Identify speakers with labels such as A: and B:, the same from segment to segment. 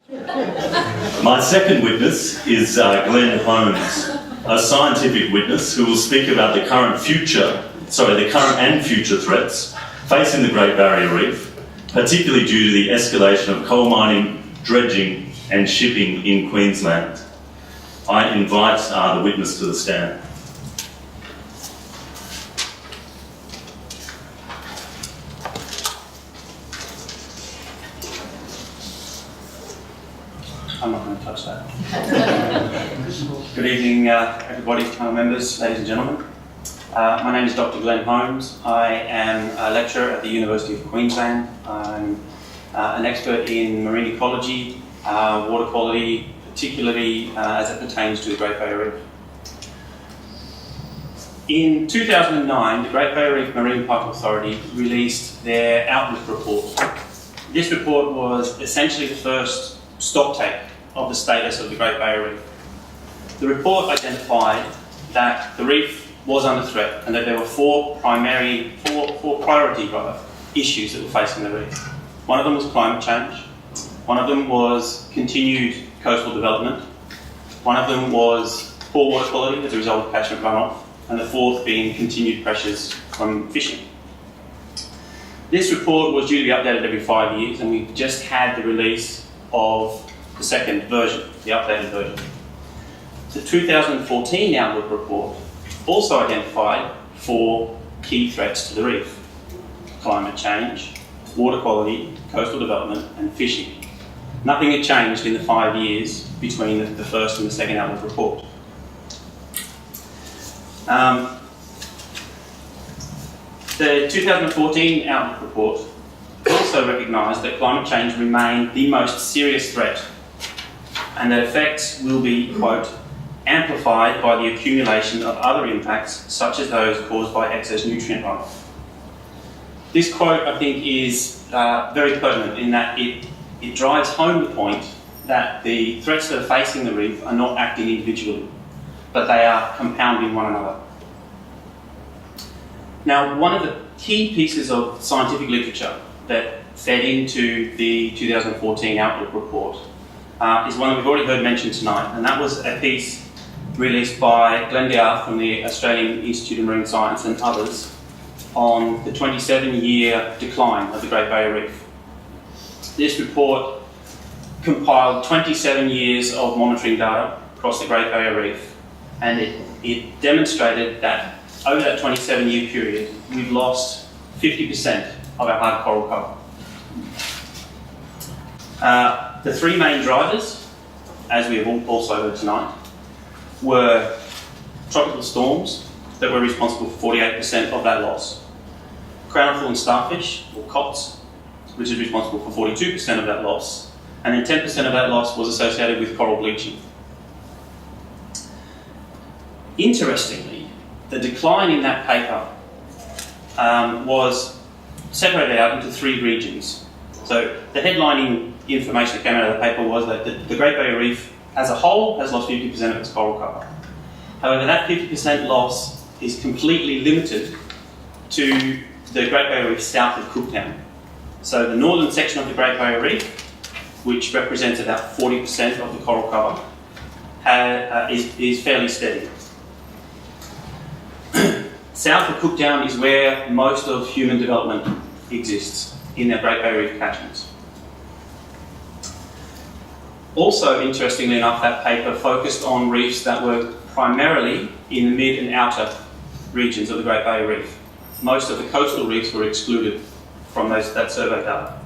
A: My second witness is Glenn Holmes, a scientific witness who will speak about the current and future threats facing the Great Barrier Reef, particularly due to the escalation of coal mining, dredging and shipping in Queensland. I invite the witness to the stand.
B: I'm not going to touch that. Good evening, everybody, panel members, ladies and gentlemen. My name is Dr. Glenn Holmes. I am a lecturer at the University of Queensland. I'm an expert in marine ecology, water quality, particularly as it pertains to the Great Barrier Reef. In 2009, the Great Barrier Reef Marine Park Authority released their outlook report. This report was essentially the first stocktake of the status of the Great Barrier Reef. The report identified that the reef was under threat and that there were four priority issues that were facing the reef. One of them was climate change, one of them was continued coastal development, one of them was poor water quality as a result of catchment runoff, and the fourth being continued pressures from fishing. This report was due to be updated every 5 years, and we've just had the release of the second version, the updated version. The 2014 Outlook report also identified four key threats to the reef: climate change, water quality, coastal development and fishing. Nothing had changed in the 5 years between the first and the second Outlook report. The 2014 Outlook report also recognised that climate change remained the most serious threat and that effects will be, quote, amplified by the accumulation of other impacts such as those caused by excess nutrient runoff. This quote, I think, is very pertinent in that it drives home the point that the threats that are facing the reef are not acting individually, but they are compounding one another. Now, one of the key pieces of scientific literature that fed into the 2014 Outlook report is one that we've already heard mentioned tonight, and that was a piece released by Glenn Garth from the Australian Institute of Marine Science and others on the 27-year decline of the Great Barrier Reef. This report compiled 27 years of monitoring data across the Great Barrier Reef, and it demonstrated that over that 27-year period, we've lost 50% of our hard coral cover. The three main drivers, as we have also heard tonight, were tropical storms that were responsible for 48% of that loss, crown-of-thorn starfish, or COTS, which is responsible for 42% of that loss, and then 10% of that loss was associated with coral bleaching. Interestingly, the decline in that paper was separated out into three regions. So the headlining information that came out of the paper was that the Great Barrier Reef as a whole has lost 50% of its coral cover. However, that 50% loss is completely limited to the Great Barrier Reef south of Cooktown. So the northern section of the Great Barrier Reef, which represents about 40% of the coral cover, is fairly steady. South of Cooktown is where most of human development exists in the Great Barrier Reef catchments. Also, interestingly enough, that paper focused on reefs that were primarily in the mid and outer regions of the Great Barrier Reef. Most of the coastal reefs were excluded from that survey data.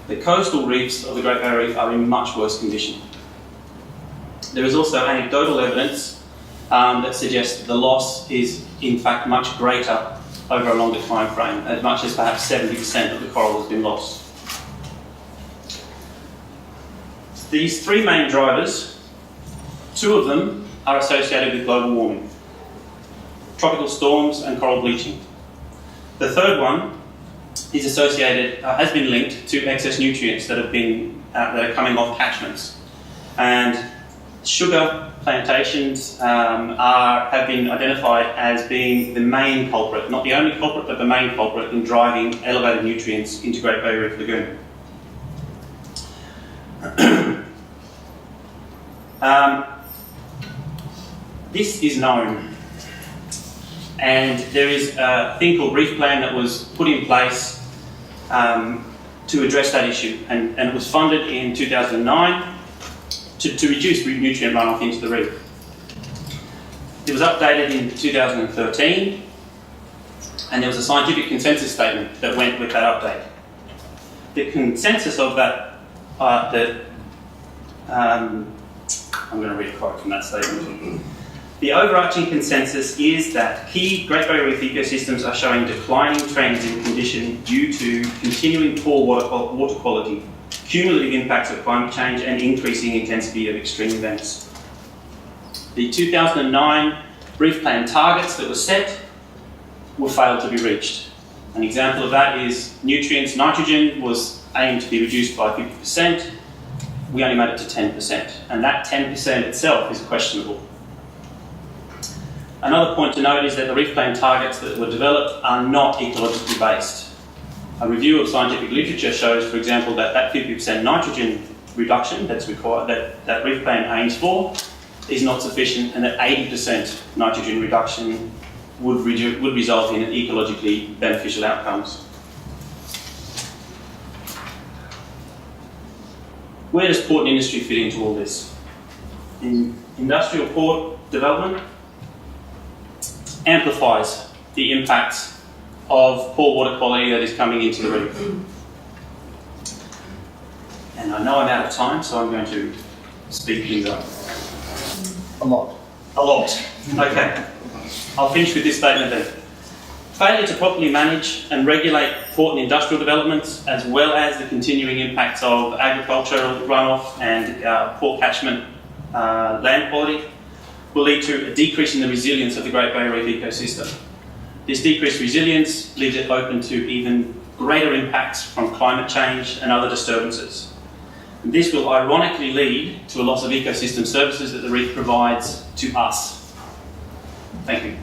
B: The coastal reefs of the Great Barrier Reef are in much worse condition. There is also anecdotal evidence that suggests that the loss is in fact much greater over a longer time frame, as much as perhaps 70% of the coral has been lost. These three main drivers, two of them are associated with global warming: tropical storms and coral bleaching. The third one is associated, has been linked to excess nutrients that are coming off catchments. And sugar plantations have been identified as being the main culprit, not the only culprit, but the main culprit in driving elevated nutrients into Great Barrier Reef Lagoon. This is known, and there is a thing called Reef Plan that was put in place to address that issue, and it was funded in 2009 to reduce nutrient runoff into the reef. It was updated in 2013, and there was a scientific consensus statement that went with that update. The consensus of that, I'm going to read a quote from that statement. The overarching consensus is that key Great Barrier Reef ecosystems are showing declining trends in condition due to continuing poor water quality, cumulative impacts of climate change, and increasing intensity of extreme events. The 2009 Reef Plan targets that were set were failed to be reached. An example of that is nutrients. Nitrogen was aimed to be reduced by 50%. We only made it to 10%, and that 10% itself is questionable. Another point to note is that the Reef Plan targets that were developed are not ecologically based. A review of scientific literature shows, for example, that 50% nitrogen reduction that's required, that Reef Plan aims for, is not sufficient, and that 80% nitrogen reduction would result in ecologically beneficial outcomes. Where does port and industry fit into all this? Industrial port development amplifies the impacts of poor water quality that is coming into the reef. And I know I'm out of time, so I'm going to speed things up.
C: A lot.
B: A lot. Okay. I'll finish with this statement then. Failure to properly manage and regulate port and industrial developments, as well as the continuing impacts of agricultural runoff and poor catchment land quality, will lead to a decrease in the resilience of the Great Barrier Reef ecosystem. This decreased resilience leaves it open to even greater impacts from climate change and other disturbances. And this will ironically lead to a loss of ecosystem services that the reef provides to us. Thank you.